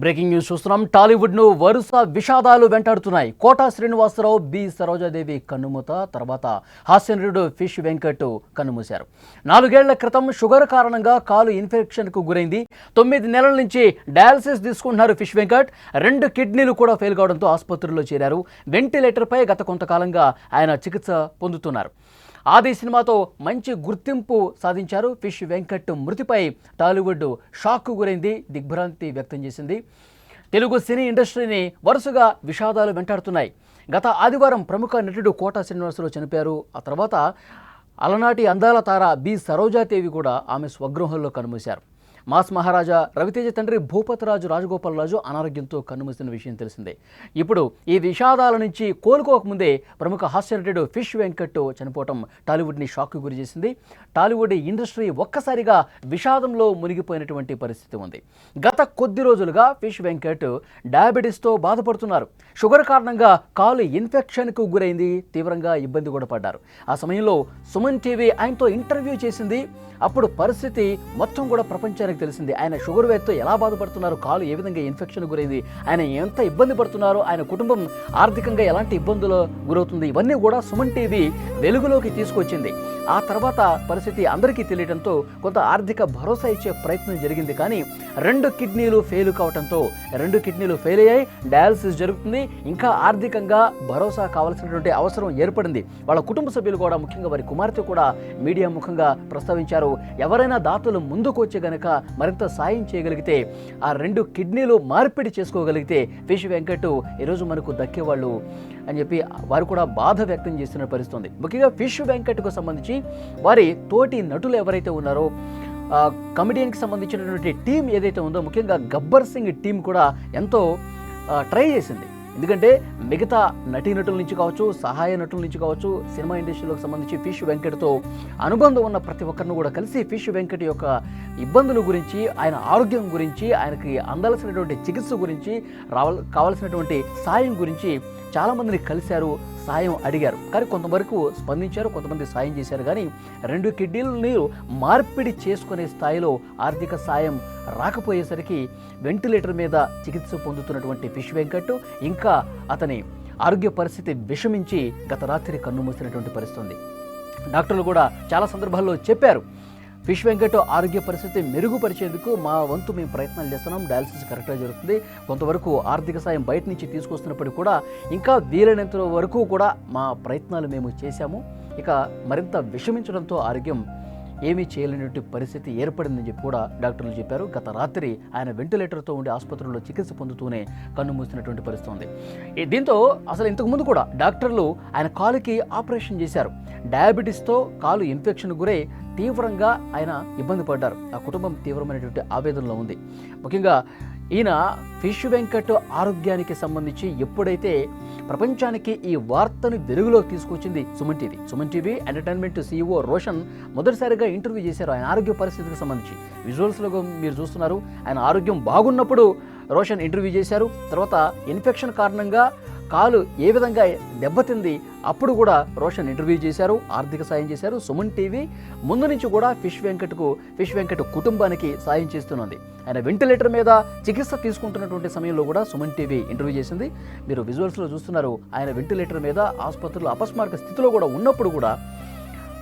Breaking news చూస్తున్నాం. టాలీవుడ్ ను వరుస విషాదాలు వెంటాడుతున్నాయి. కోటా శ్రీనివాసరావు, బి సరోజాదేవి కన్నుమూత, తర్వాత హాస్యనటుడు ఫిష్ వెంకట్ కన్నుమూశారు. 4 ఏళ్ల క్రితం షుగర్ కారణంగా కాలు ఇన్ఫెక్షన్ కు గురైంది. 9 నెలల నుంచి డయాలసిస్ తీసుకుంటున్నారు ఫిష్ వెంకట్. 2 కిడ్నీలు కూడా ఫెయిల్ కావడంతో ఆసుపత్రిలో చేరారు. వెంటిలేటర్ పై గత కొంతకాలంగా ఆయన చికిత్స పొందుతున్నారు. ఆది సినిమాతో మంచి గుర్తింపు సాధించారు. ఫిష్ వెంకట్ మృతిపై టాలీవుడ్ షాక్ గురైంది, దిగ్భ్రాంతి వ్యక్తం చేసింది. తెలుగు సినీ ఇండస్ట్రీని వరుసగా విషాదాలు వెంటాడుతున్నాయి. గత ఆదివారం ప్రముఖ నటుడు కోటా శ్రీనివాసరావు చనిపోయారు. ఆ తర్వాత అలనాటి అందాల తార బి సరోజాదేవి కూడా ఆమె స్వగృహంలో కన్నుమూశారు. మాస్ మహారాజా రవితేజ తండ్రి భూపతిరాజు రాజగోపాలరాజు అనారోగ్యంతో కన్నుమూసిన విషయం తెలిసిందే. ఇప్పుడు ఈ విషాదాల నుంచి కోలుకోకముందే ప్రముఖ హాస్యనటుడు ఫిష్ వెంకట్ చనిపోవటం టాలీవుడ్ని షాక్కు గురి చేసింది. టాలీవుడ్ ఇండస్ట్రీ ఒక్కసారిగా విషాదంలో మునిగిపోయినటువంటి పరిస్థితి ఉంది. గత కొద్ది రోజులుగా ఫిష్ వెంకట్ డయాబెటీస్తో బాధపడుతున్నారు. షుగర్ కారణంగా కాలు ఇన్ఫెక్షన్కు గురైంది, తీవ్రంగా ఇబ్బంది కూడా పడ్డారు. ఆ సమయంలో సుమన్ టీవీ ఆయనతో ఇంటర్వ్యూ చేసింది. అప్పుడు పరిస్థితి మొత్తం కూడా ప్రపంచానికి తెలిసింది. ఆయన షుగర్ వ్యాధితో ఎలా బాధపడుతున్నారు, కాలు ఏ విధంగా ఇన్ఫెక్షన్ గురైంది, ఆయన ఎంత ఇబ్బంది పడుతున్నారు, ఆయన కుటుంబం ఆర్థికంగా ఎలాంటి ఇబ్బందులు గురవుతుంది, ఇవన్నీ కూడా సుమన్ టీవీ వెలుగులోకి తీసుకొచ్చింది. ఆ తర్వాత పరిస్థితి అందరికీ తెలియడంతో కొంత ఆర్థిక భరోసా ఇచ్చే ప్రయత్నం జరిగింది. కానీ 2 కిడ్నీలు ఫెయిల్ కావడంతో 2 కిడ్నీలు ఫెయిల్ అయ్యాయి. డయాలసిస్ జరుగుతుంది. ఇంకా ఆర్థికంగా భరోసా కావాల్సినటువంటి అవసరం ఏర్పడింది. వాళ్ళ కుటుంబ సభ్యులు కూడా, ముఖ్యంగా వారి కుమార్తె కూడా మీడియా ముఖంగా ప్రస్తావించారు. ఎవరైనా దాతలు ముందుకు వచ్చి గనక మరింత సాయం చేయగలిగితే, ఆ 2 కిడ్నీలు మార్పిడి చేసుకోగలిగితే ఫిష్ వెంకట్ ఈరోజు మనకు దక్కేవాళ్ళు అని చెప్పి వారు కూడా బాధ వ్యక్తం చేస్తున్న పరిస్థితి ఉంది. ముఖ్యంగా ఫిష్ వెంకట్కు సంబంధించి వారి తోటి నటులు ఎవరైతే ఉన్నారో, కమెడియన్కి సంబంధించినటువంటి టీం ఏదైతే ఉందో, ముఖ్యంగా గబ్బర్ సింగ్ టీం కూడా ఎంతో ట్రై చేసింది. ఎందుకంటే మిగతా నటీనటుల నుంచి కావచ్చు, సహాయ నటుల నుంచి కావచ్చు, సినిమా ఇండస్ట్రీలోకి సంబంధించి ఫిష్ వెంకట్తో అనుబంధం ఉన్న ప్రతి ఒక్కరిని కూడా కలిసి ఫిష్ వెంకట్ యొక్క ఇబ్బందుల గురించి, ఆయన ఆరోగ్యం గురించి, ఆయనకి అందాల్సినటువంటి చికిత్స గురించి, కావాల్సినటువంటి సాయం గురించి చాలామందిని కలిశారు, సాయం అడిగారు. కానీ కొంతవరకు స్పందించారు, కొంతమంది సాయం చేశారు. కానీ 2 కిడ్నీలని మార్పిడి చేసుకునే స్థాయిలో ఆర్థిక సాయం రాకపోయేసరికి వెంటిలేటర్ మీద చికిత్స పొందుతున్నటువంటి ఫిష్ వెంకట్ ఇంకా అతని ఆరోగ్య పరిస్థితి విషమించి గత రాత్రి కన్నుమూసినటువంటి పరిస్థితి ఉంది. డాక్టర్లు కూడా చాలా సందర్భాల్లో చెప్పారు, ఫిష్ వెంకట్ ఆరోగ్య పరిస్థితి మెరుగుపరిచేందుకు మా వంతు మేము ప్రయత్నాలు చేస్తున్నాం, డయాలసిస్ కరెక్ట్గా జరుగుతుంది, కొంతవరకు ఆర్థిక సాయం బయట నుంచి తీసుకొస్తున్నప్పటికీ కూడా ఇంకా వీలైనంత వరకు కూడా మా ప్రయత్నాలు మేము చేశాము. ఇక మరింత విషమించడంతో ఆరోగ్యం ఏమీ చేయలేనటువంటి పరిస్థితి ఏర్పడిందని చెప్పి కూడా డాక్టర్లు చెప్పారు. గత రాత్రి ఆయన వెంటిలేటర్తో ఉండి ఆసుపత్రిలో చికిత్స పొందుతూనే కన్నుమూసినటువంటి పరిస్థితి ఉంది. దీంతో అసలు ఇంతకుముందు కూడా డాక్టర్లు ఆయన కాలుకి ఆపరేషన్ చేశారు. డయాబెటీస్తో కాలు ఇన్ఫెక్షన్ గురై తీవ్రంగా ఆయన ఇబ్బంది పడ్డారు. ఆ కుటుంబం తీవ్రమైనటువంటి ఆవేదనలో ఉంది. ముఖ్యంగా ఈయన ఫిష్ వెంకట్ ఆరోగ్యానికి సంబంధించి ఎప్పుడైతే ప్రపంచానికి ఈ వార్తను వెలుగులోకి తీసుకొచ్చింది Suman TV entertainment CEO Roshan మొదటిసారిగా ఇంటర్వ్యూ చేశారు ఆయన ఆరోగ్య పరిస్థితికి సంబంధించి. విజువల్స్లో మీరు చూస్తున్నారు, ఆయన ఆరోగ్యం బాగున్నప్పుడు రోషన్ ఇంటర్వ్యూ చేశారు. తర్వాత ఇన్ఫెక్షన్ కారణంగా కాలు ఏ విధంగా దెబ్బతింది అప్పుడు కూడా రోషన్ ఇంటర్వ్యూ చేశారు, ఆర్థిక సాయం చేశారు. సుమన్ టీవీ ముందు నుంచి కూడా ఫిష్ వెంకట్ కుటుంబానికి సాయం చేస్తున్నది. ఆయన వెంటిలేటర్ మీద చికిత్స తీసుకుంటున్నటువంటి సమయంలో కూడా సుమన్ టీవీ ఇంటర్వ్యూ చేసింది. మీరు విజువల్స్లో చూస్తున్నారు, ఆయన వెంటిలేటర్ మీద ఆసుపత్రిలో అపస్మారక స్థితిలో కూడా ఉన్నప్పుడు కూడా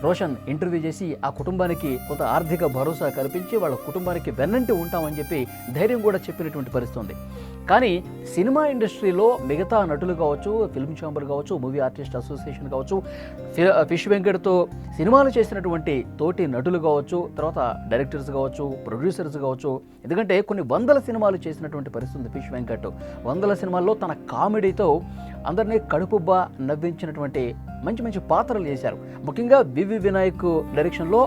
రోషన్ ఇంటర్వ్యూ చేసి ఆ కుటుంబానికి కొంత ఆర్థిక భరోసా కల్పించి వాళ్ళ కుటుంబానికి వెన్నంటి ఉంటామని చెప్పి ధైర్యం కూడా చెప్పినటువంటి పరిస్థితి ఉంది. కానీ సినిమా ఇండస్ట్రీలో మిగతా నటులు కావచ్చు, ఫిల్మ్ ఛాంబర్ కావచ్చు, మూవీ ఆర్టిస్ట్ అసోసియేషన్ కావచ్చు, ఫిష్ వెంకట్తో సినిమాలు చేసినటువంటి తోటి నటులు కావచ్చు, తర్వాత డైరెక్టర్స్ కావచ్చు, ప్రొడ్యూసర్స్ కావచ్చు, ఎందుకంటే కొన్ని 100 సినిమాలు చేసినటువంటి పరిస్థితి ఉంది ఫిష్ వెంకట్. 100 సినిమాల్లో తన కామెడీతో అందరినీ కడుపుబ్బా నవ్వించినటువంటి మంచి పాత్రలు చేశారు. ముఖ్యంగా వివి వినాయక్ డైరెక్షన్లో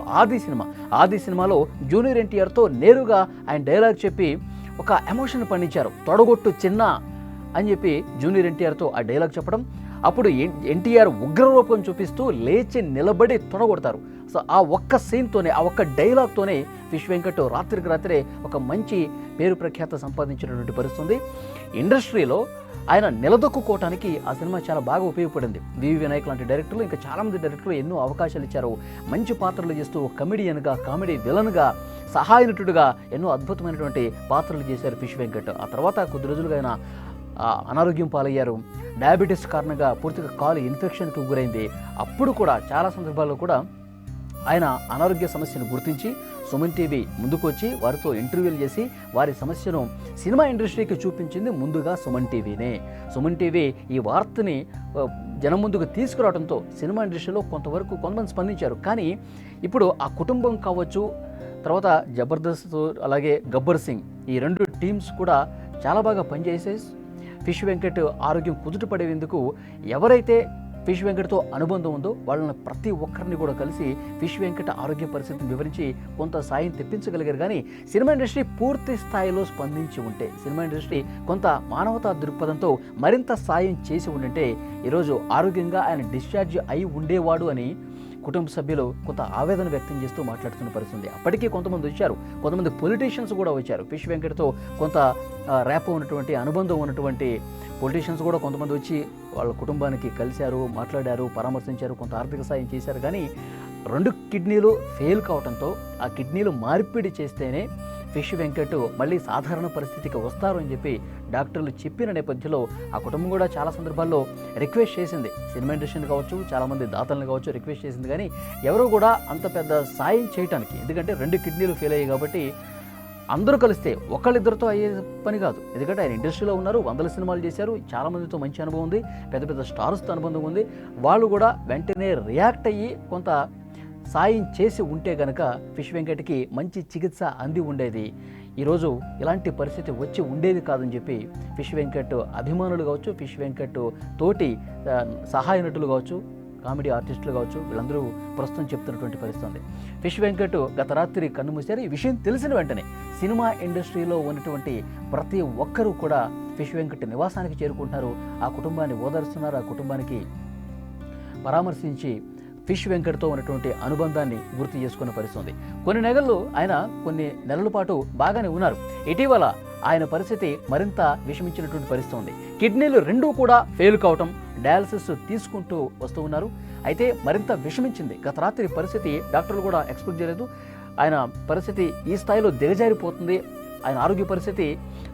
ఆది సినిమాలో జూనియర్ ఎన్టీఆర్తో నేరుగా ఆయన డైలాగ్ చెప్పి ఒక ఎమోషన్ పండించారు. తొడగొట్టు చిన్న అని చెప్పి జూనియర్ ఎన్టీఆర్తో ఆ డైలాగ్ చెప్పడం, అప్పుడు ఎన్టీఆర్ ఉగ్రరూపం చూపిస్తూ లేచి నిలబడి తొడగొడతారు. సో ఆ ఒక్క సీన్తోనే, ఆ ఒక్క డైలాగ్తోనే ఫిష్ వెంకట్ రాత్రికి రాత్రే ఒక మంచి పేరు ప్రఖ్యాత సంపాదించినటువంటి పరిస్థితుంది. ఇండస్ట్రీలో ఆయన నిలదొక్కుకోవటానికి ఆ సినిమా చాలా బాగా ఉపయోగపడింది. వివి వినాయక్ లాంటి డైరెక్టర్లు, ఇంకా చాలామంది డైరెక్టర్లు ఎన్నో అవకాశాలు ఇచ్చారు. మంచి పాత్రలు చేస్తూ కమెడియన్గా, కామెడీ విలన్గా, సహాయ నటుడిగా ఎన్నో అద్భుతమైనటువంటి పాత్రలు చేశారు ఫిష్ వెంకట్. ఆ తర్వాత కొద్ది రోజులుగా ఆయన అనారోగ్యం పాలయ్యారు. డయాబెటీస్ కారణంగా పూర్తిగా కాలు ఇన్ఫెక్షన్కి గురైంది. అప్పుడు కూడా చాలా సందర్భాల్లో కూడా ఆయన అనారోగ్య సమస్యను గుర్తించి సుమన్ టీవీ ముందుకు వచ్చి వారితో ఇంటర్వ్యూలు చేసి వారి సమస్యను సినిమా ఇండస్ట్రీకి చూపించింది ముందుగా సుమన్ టీవీనే. సుమన్ టీవీ ఈ వార్తని జనం ముందుకు తీసుకురావడంతో సినిమా ఇండస్ట్రీలో కొంతమంది స్పందించారు. కానీ ఇప్పుడు ఆ కుటుంబం కావచ్చు, తర్వాత జబర్దస్త్, అలాగే గబ్బర్ సింగ్, ఈ రెండు టీమ్స్ కూడా చాలా బాగా పనిచేసే ఫిష్ వెంకట్ ఆరోగ్యం కుదుటపడేందుకు ఎవరైతే ఫిష్ వెంకట్తో అనుబంధం ఉందో వాళ్ళని ప్రతి ఒక్కరిని కూడా కలిసి ఫిష్ వెంకట్ ఆరోగ్య పరిస్థితిని వివరించి కొంత సాయం తెప్పించగలిగారు. కానీ సినిమా ఇండస్ట్రీ పూర్తి స్థాయిలో స్పందించి ఉంటే, సినిమా ఇండస్ట్రీ కొంత మానవతా దృక్పథంతో మరింత సాయం చేసి ఉండింటే ఈరోజు ఆరోగ్యంగా ఆయన డిశ్చార్జ్ అయి ఉండేవాడు అని కుటుంబ సభ్యులు కొంత ఆవేదన వ్యక్తం చేస్తూ మాట్లాడుతున్న పరిస్థితి. అప్పటికీ కొంతమంది వచ్చారు, కొంతమంది పొలిటీషియన్స్ కూడా వచ్చారు. ఫిష్ వెంకట్తో కొంత ర్యాప్ ఉన్నటువంటి, అనుబంధం ఉన్నటువంటి పొలిటీషియన్స్ కూడా కొంతమంది వచ్చి వాళ్ళ కుటుంబానికి కలిశారు, మాట్లాడారు, పరామర్శించారు, కొంత ఆర్థిక సాయం చేశారు. కానీ 2 కిడ్నీలు ఫెయిల్ కావడంతో ఆ కిడ్నీలు మార్పిడి చేస్తేనే ఫిష్ వెంకట్ మళ్ళీ సాధారణ పరిస్థితికి వస్తారు అని చెప్పి డాక్టర్లు చెప్పిన నేపథ్యంలో ఆ కుటుంబం కూడా చాలా సందర్భాల్లో రిక్వెస్ట్ చేసింది. సినిమా ఇండస్ట్రీని కావచ్చు, చాలామంది దాతలను కావచ్చు రిక్వెస్ట్ చేసింది. కానీ ఎవరు కూడా అంత పెద్ద సాయం చేయడానికి, ఎందుకంటే 2 కిడ్నీలు ఫెయిల్ అయ్యాయి కాబట్టి అందరూ కలిస్తే ఒకళ్ళిద్దరితో అయ్యే పని కాదు. ఎందుకంటే ఆయన ఇండస్ట్రీలో ఉన్నారు, 100 సినిమాలు చేశారు, చాలామందితో మంచి అనుభవం ఉంది, పెద్ద పెద్ద స్టార్స్తో అనుబంధం ఉంది. వాళ్ళు కూడా వెంటనే రియాక్ట్ అయ్యి కొంత సాయం చేసి ఉంటే గనక ఫిష్ వెంకట్కి మంచి చికిత్స అంది ఉండేది. ఈరోజు ఇలాంటి పరిస్థితి వచ్చి ఉండేది కాదని చెప్పి ఫిష్ వెంకట్ అభిమానులు కావచ్చు, ఫిష్ వెంకట్ తోటి సహాయ నటులు కావచ్చు, కామెడీ ఆర్టిస్టులు కావచ్చు, వీళ్ళందరూ ప్రస్తుతం చెప్తున్నటువంటి పరిస్థితి ఉంది. ఫిష్ వెంకట్ గత రాత్రి కన్నుమూశారు. ఈ విషయం తెలిసిన వెంటనే సినిమా ఇండస్ట్రీలో ఉన్నటువంటి ప్రతి ఒక్కరూ కూడా ఫిష్ వెంకట్ నివాసానికి చేరుకుంటున్నారు, ఆ కుటుంబాన్ని ఓదారుస్తున్నారు, ఆ కుటుంబానికి పరామర్శించి ఫిష్ వెంకట్తో ఉన్నటువంటి అనుబంధాన్ని గుర్తు చేసుకున్న పరిస్థితి. కొన్ని నెలల పాటు బాగానే ఉన్నారు. ఇటీవల ఆయన పరిస్థితి మరింత విషమించినటువంటి పరిస్థితి ఉంది. కిడ్నీలు 2 కూడా ఫెయిల్ కావటం, డయాలసిస్ తీసుకుంటూ వస్తూ ఉన్నారు. అయితే మరింత విషమించింది. గత రాత్రి పరిస్థితి డాక్టర్లు కూడా ఎక్స్పెక్ట్ చేయలేదు. ఆయన పరిస్థితి ఈ స్థాయిలో దిగజారిపోతుంది, ఆయన ఆరోగ్య పరిస్థితి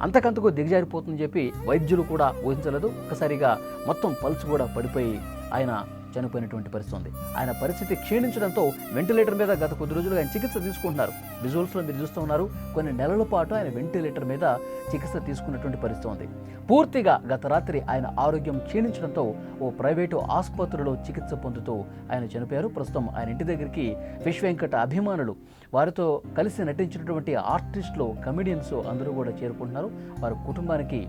అంతకంతకు దిగజారిపోతుందని చెప్పి వైద్యులు కూడా ఊహించలేదు. ఒక్కసారిగా మొత్తం పల్స్ కూడా పడిపోయి ఆయన చనిపోయినటువంటి పరిస్థితి ఉంది. ఆయన పరిస్థితి క్షీణించడంతో వెంటిలేటర్ మీద గత కొద్ది రోజులుగా ఆయన చికిత్స తీసుకుంటున్నారు. విజువల్స్లో మీరు చూస్తూ ఉన్నారు. కొన్ని నెలల పాటు ఆయన వెంటిలేటర్ మీద చికిత్స తీసుకున్నటువంటి పరిస్థితి ఉంది. పూర్తిగా గత రాత్రి ఆయన ఆరోగ్యం క్షీణించడంతో ఓ ప్రైవేటు ఆసుపత్రిలో చికిత్స పొందుతూ ఆయన చనిపోయారు. ప్రస్తుతం ఆయన ఇంటి దగ్గరికి ఫిష్ వెంకట్ అభిమానులు, వారితో కలిసి నటించినటువంటి ఆర్టిస్టులు, కమెడియన్స్ అందరూ కూడా చేరుకుంటున్నారు. వారి కుటుంబానికి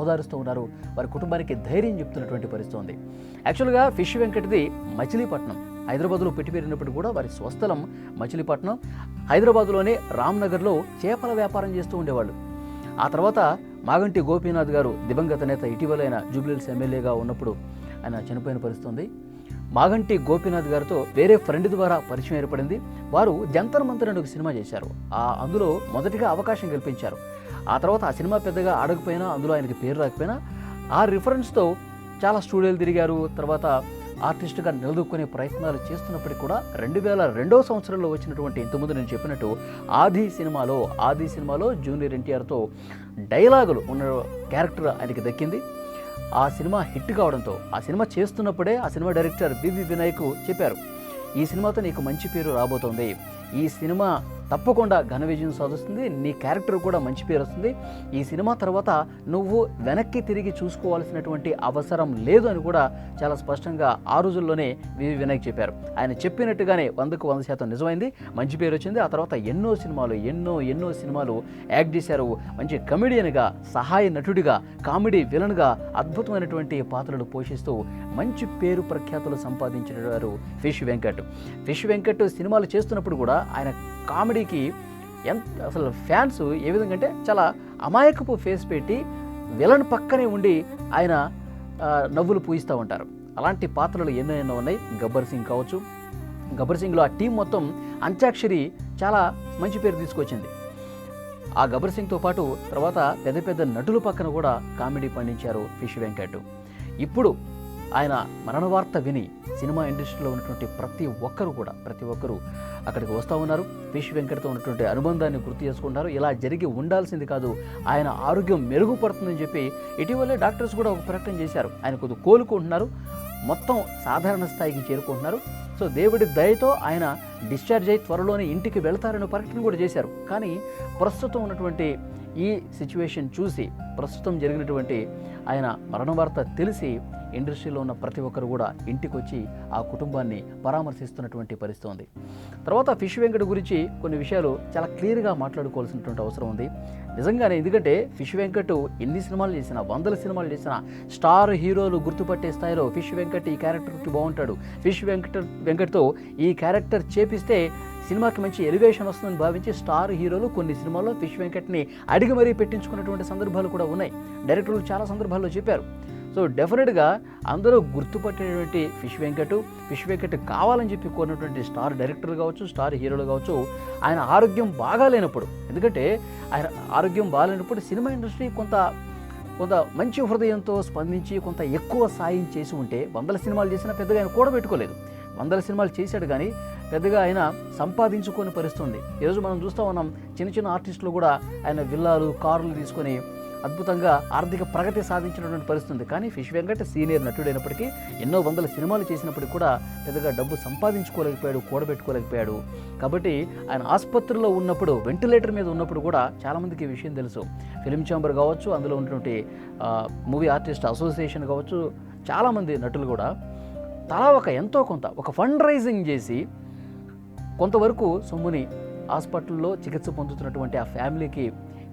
ఓదారుస్తూ ఉన్నారు, వారి కుటుంబానికి ధైర్యం చెప్తున్నటువంటి పరిస్థితి ఉంది. యాక్చువల్గా ఫిష్ వెంకట్ది మచిలీపట్నం, హైదరాబాద్లో పెట్టి పెరిగినప్పుడు కూడా వారి స్వస్థలం మచిలీపట్నం. హైదరాబాద్లోనే రామ్నగర్లో చేపల వ్యాపారం చేస్తూ ఉండేవాళ్ళు. ఆ తర్వాత మాగంటి గోపీనాథ్ గారు, దివంగత నేత, ఇటీవల ఆయన జూబ్లీహిల్స్ ఎమ్మెల్యేగా ఉన్నప్పుడు ఆయన చనిపోయిన పరిస్థితి ఉంది. మాగంటి గోపీనాథ్ గారితో వేరే ఫ్రెండ్ ద్వారా పరిచయం ఏర్పడింది. వారు జంతర్ మంతర్ అనే ఒక సినిమా చేశారు. అందులో మొదటిగా అవకాశం కల్పించారు. ఆ తర్వాత ఆ సినిమా పెద్దగా ఆడకపోయినా, అందులో ఆయనకి పేరు రాకపోయినా, ఆ రిఫరెన్స్తో చాలా స్టూడియోలు తిరిగారు. తర్వాత ఆర్టిస్ట్గా నిలదొక్కునే ప్రయత్నాలు చేస్తున్నప్పటికీ కూడా 2002వ సంవత్సరంలో వచ్చినటువంటి, ఇంతకుముందు నేను చెప్పినట్టు ఆది సినిమాలో జూనియర్ ఎన్టీఆర్తో డైలాగులు ఉన్న క్యారెక్టర్ ఆయనకి దక్కింది. ఆ సినిమా హిట్ కావడంతో ఆ సినిమా చేస్తున్నప్పుడే ఆ సినిమా డైరెక్టర్ వివి వినాయక్ చెప్పారు, ఈ సినిమాతో నీకు మంచి పేరు రాబోతోంది, ఈ సినిమా తప్పకుండా ఘన విజయం సాధిస్తుంది, నీ క్యారెక్టర్ కూడా మంచి పేరు వస్తుంది, ఈ సినిమా తర్వాత నువ్వు వెనక్కి తిరిగి చూసుకోవాల్సినటువంటి అవసరం లేదు అని కూడా చాలా స్పష్టంగా ఆ రోజుల్లోనే వివి వినాయక్ చెప్పారు. ఆయన చెప్పినట్టుగానే 100కు 100% నిజమైంది, మంచి పేరు వచ్చింది. ఆ తర్వాత ఎన్నో సినిమాలు యాక్ట్ చేశారు. మంచి కమెడియన్గా, సహాయ నటుడిగా, కామెడీ విలన్గా అద్భుతమైనటువంటి పాత్రలు పోషిస్తూ మంచి పేరు ప్రఖ్యాతులు సంపాదించినారు ఫిష్ వెంకట్. సినిమాలు చేస్తున్నప్పుడు కూడా ఆయన కామెడీకి అసలు ఫ్యాన్స్ ఏ విధంగా అంటే చాలా అమాయకపు ఫేస్ పెట్టి విలన్ పక్కనే ఉండి ఆయన నవ్వులు పూయిస్తూ ఉంటారు. అలాంటి పాత్రలు ఎన్నో ఉన్నాయి. గబ్బర్ సింగ్ కావచ్చు, గబ్బర్ సింగ్లో ఆ టీం మొత్తం అంత్యాక్షరి చాలా మంచి పేరు తీసుకొచ్చింది. ఆ గబ్బర్ సింగ్తో పాటు తర్వాత పెద్ద పెద్ద నటుల పక్కన కూడా కామెడీ పండించారు ఫిష్ వెంకట్. ఇప్పుడు ఆయన మరణ వార్త విని సినిమా ఇండస్ట్రీలో ఉన్నటువంటి ప్రతి ఒక్కరు అక్కడికి వస్తూ ఉన్నారు. ఫిష్ వెంకట్తో ఉన్నటువంటి అనుబంధాన్ని గుర్తు చేసుకుంటారు. ఇలా జరిగి ఉండాల్సింది కాదు, ఆయన ఆరోగ్యం మెరుగుపడుతుందని చెప్పి ఇటీవలే డాక్టర్స్ కూడా ఒక ప్రకటన చేశారు. ఆయన కొద్దిగా కోలుకుంటున్నారు, మొత్తం సాధారణ స్థాయికి చేరుకుంటున్నారు. సో దేవుడి దయతో ఆయన డిశ్చార్జ్ అయ్యి త్వరలోనే ఇంటికి వెళ్తారని ప్రకటన కూడా చేశారు. కానీ ప్రస్తుతం ఉన్నటువంటి ఈ సిచ్యువేషన్ చూసి, ప్రస్తుతం జరిగినటువంటి ఆయన మరణ వార్త తెలిసి ఇండస్ట్రీలో ఉన్న ప్రతి ఒక్కరు కూడా ఇంటికి వచ్చి ఆ కుటుంబాన్ని పరామర్శిస్తున్నటువంటి పరిస్థితి ఉంది. తర్వాత ఫిష్ వెంకట్ గురించి కొన్ని విషయాలు చాలా క్లియర్గా మాట్లాడుకోవాల్సినటువంటి అవసరం ఉంది నిజంగానే. ఎందుకంటే ఫిష్ వెంకట్ ఎన్ని సినిమాలు చేసినా, 100 సినిమాలు చేసినా స్టార్ హీరోలు గుర్తుపట్టే స్థాయిలో ఫిష్ వెంకట్ ఈ క్యారెక్టర్కి బాగుంటాడు. ఫిష్ వెంకట్తో ఈ క్యారెక్టర్ చేపిస్తే సినిమాకి మంచి ఎలివేషన్ వస్తుందని భావించి స్టార్ హీరోలు కొన్ని సినిమాల్లో ఫిష్ వెంకట్ని అడిగి మరీ పెట్టించుకున్నటువంటి సందర్భాలు కూడా ఉన్నాయి. డైరెక్టర్లు చాలా సందర్భాల్లో చెప్పారు. సో డెఫినెట్గా అందరూ గుర్తుపట్టేటువంటి ఫిష్ వెంకట్ కావాలని చెప్పి కోరినటువంటి స్టార్ డైరెక్టర్లు కావచ్చు, స్టార్ హీరోలు కావచ్చు, ఆయన ఆరోగ్యం బాగాలేనప్పుడు, ఎందుకంటే ఆయన ఆరోగ్యం బాగాలేనప్పుడు సినిమా ఇండస్ట్రీ కొంత మంచి హృదయంతో స్పందించి కొంత ఎక్కువ సాయం చేసి ఉంటే 100 సినిమాలు చేసినా పెద్దగా ఆయన కూడబెట్టుకోలేదు. 100 సినిమాలు చేశాడు కానీ పెద్దగా ఆయన సంపాదించుకొని పరిస్థితుంది. ఈరోజు మనం చూస్తూ ఉన్నాం, చిన్న ఆర్టిస్టులు కూడా ఆయన విల్లాలు, కార్లు తీసుకొని అద్భుతంగా ఆర్థిక ప్రగతి సాధించినటువంటి పరిస్థితి. కానీ ఫిష్ వెంకట్ సీనియర్ నటుడైనప్పటికీ ఎన్నో 100 సినిమాలు చేసినప్పటికీ కూడా పెద్దగా డబ్బు సంపాదించుకోలేకపోయాడు, కూడబెట్టుకోలేకపోయాడు. కాబట్టి ఆయన ఆసుపత్రిలో ఉన్నప్పుడు, వెంటిలేటర్ మీద ఉన్నప్పుడు కూడా చాలామందికి ఈ విషయం తెలుసు. ఫిలిం ఛాంబర్ కావచ్చు, అందులో ఉన్నటువంటి మూవీ ఆర్టిస్ట్ అసోసియేషన్ కావచ్చు, చాలామంది నటులు కూడా తలా ఎంతో కొంత ఫండ్ రైజింగ్ చేసి కొంతవరకు సొమ్ముని హాస్పిటల్లో చికిత్స పొందుతున్నటువంటి ఆ ఫ్యామిలీకి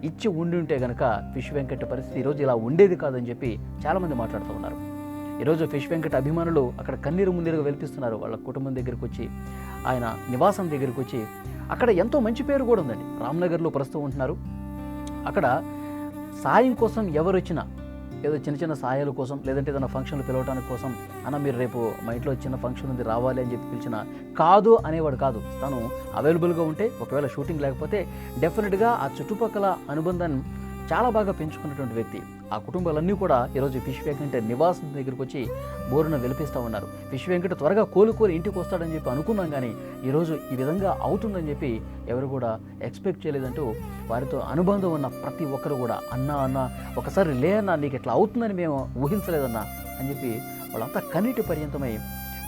ఇచ్చి ఉంటే కనుక ఫిష్ వెంకట్ పరిస్థితి ఈరోజు ఇలా ఉండేది కాదని చెప్పి చాలామంది మాట్లాడుతూ ఉన్నారు. ఈరోజు ఫిష్ వెంకట్ అభిమానులు అక్కడ కన్నీరు మున్నీరుగా వెలిపిస్తున్నారు. వాళ్ళ కుటుంబం దగ్గరికి వచ్చి, ఆయన నివాసం దగ్గరికి వచ్చి, అక్కడ ఎంతో మంచి పేరు కూడా ఉందండి. రామ్నగర్లో ప్రస్తుతం ఉంటున్నారు. అక్కడ సాయం కోసం ఎవరు వచ్చినా, ఏదో చిన్న సాయాల కోసం, లేదంటే ఏదైనా ఫంక్షన్లు పిలవడానికి కోసం, అన్న మీరు రేపు మా ఇంట్లో చిన్న ఫంక్షన్ ఉంది రావాలి అని చెప్పి పిలిచిన కాదు అనేవాడు కాదు. తను అవైలబుల్గా ఉంటే, ఒకవేళ షూటింగ్ లేకపోతే డెఫినెట్గా ఆ చుట్టుపక్కల అనుబంధాన్ని చాలా బాగా పెంచుకున్నటువంటి వ్యక్తి. ఆ కుటుంబాలన్నీ కూడా ఈరోజు ఫిష్ వెంకట్ నివాసం దగ్గరికి వచ్చి బోరున వెలిపిస్తూ ఉన్నారు. ఫిష్ వెంకట్ త్వరగా కోలుకొని ఇంటికి వస్తాడని చెప్పి అనుకున్నాం, కానీ ఈరోజు ఈ విధంగా అవుతుందని చెప్పి ఎవరు కూడా ఎక్స్పెక్ట్ చేయలేదంటూ వారితో అనుబంధం ఉన్న ప్రతి ఒక్కరు కూడా అన్న ఒకసారి లే అన్నా, నీకు ఇట్లా అవుతుందని మేము ఊహించలేదన్నా అని చెప్పి వాళ్ళంతా కన్నీటి పర్యంతమై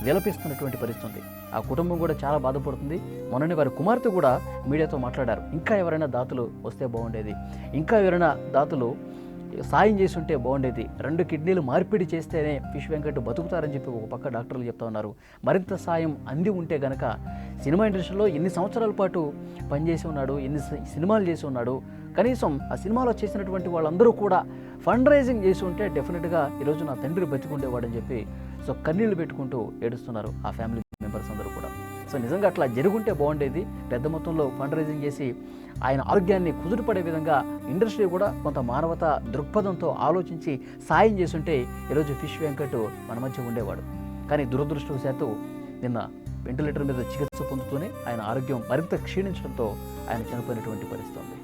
విలపిస్తున్నటువంటి పరిస్థితి. ఆ కుటుంబం కూడా చాలా బాధపడుతుంది. మొన్ననే వారి కుమార్తె కూడా మీడియాతో మాట్లాడారు. ఇంకా ఎవరైనా దాతలు వస్తే బాగుండేది, ఇంకా ఎవరైనా దాతలు సాయం చేసి ఉంటే బాగుండేది, 2 కిడ్నీలు మార్పిడి చేస్తేనే ఫిష్ వెంకట్ బతుకుతారని చెప్పి ఒక పక్క డాక్టర్లు చెప్తా ఉన్నారు. మరింత సాయం అంది ఉంటే గనక, సినిమా ఇండస్ట్రీలో ఎన్ని సంవత్సరాల పాటు పనిచేసి ఉన్నాడు, ఎన్ని సినిమాలు చేసి ఉన్నాడు, కనీసం ఆ సినిమాలో చేసినటువంటి వాళ్ళందరూ కూడా ఫండ్ రైజింగ్ చేసి ఉంటే డెఫినెట్గా ఈరోజు నా తండ్రి బతికుండేవాడని చెప్పి సో కన్నీళ్లు పెట్టుకుంటూ ఏడుస్తున్నారు ఆ ఫ్యామిలీ మెంబర్స్ అందరూ కూడా. సో నిజంగా అట్లా జరుగుంటే బాగుండేది. పెద్ద మొత్తంలో ఫండ్ రైజింగ్ చేసి ఆయన ఆరోగ్యాన్ని కుదుటపడే విధంగా ఇండస్ట్రీ కూడా కొంత మానవతా దృక్పథంతో ఆలోచించి సాయం చేస్తుంటే ఈరోజు ఫిష్ వెంకట్ మన మధ్య ఉండేవాడు. కానీ దురదృష్టవశాత్తు నిన్న వెంటిలేటర్ మీద చికిత్స పొందుతూనే ఆయన ఆరోగ్యం మరింత క్షీణించడంతో ఆయన చనిపోయినటువంటి పరిస్థితి ఉంది.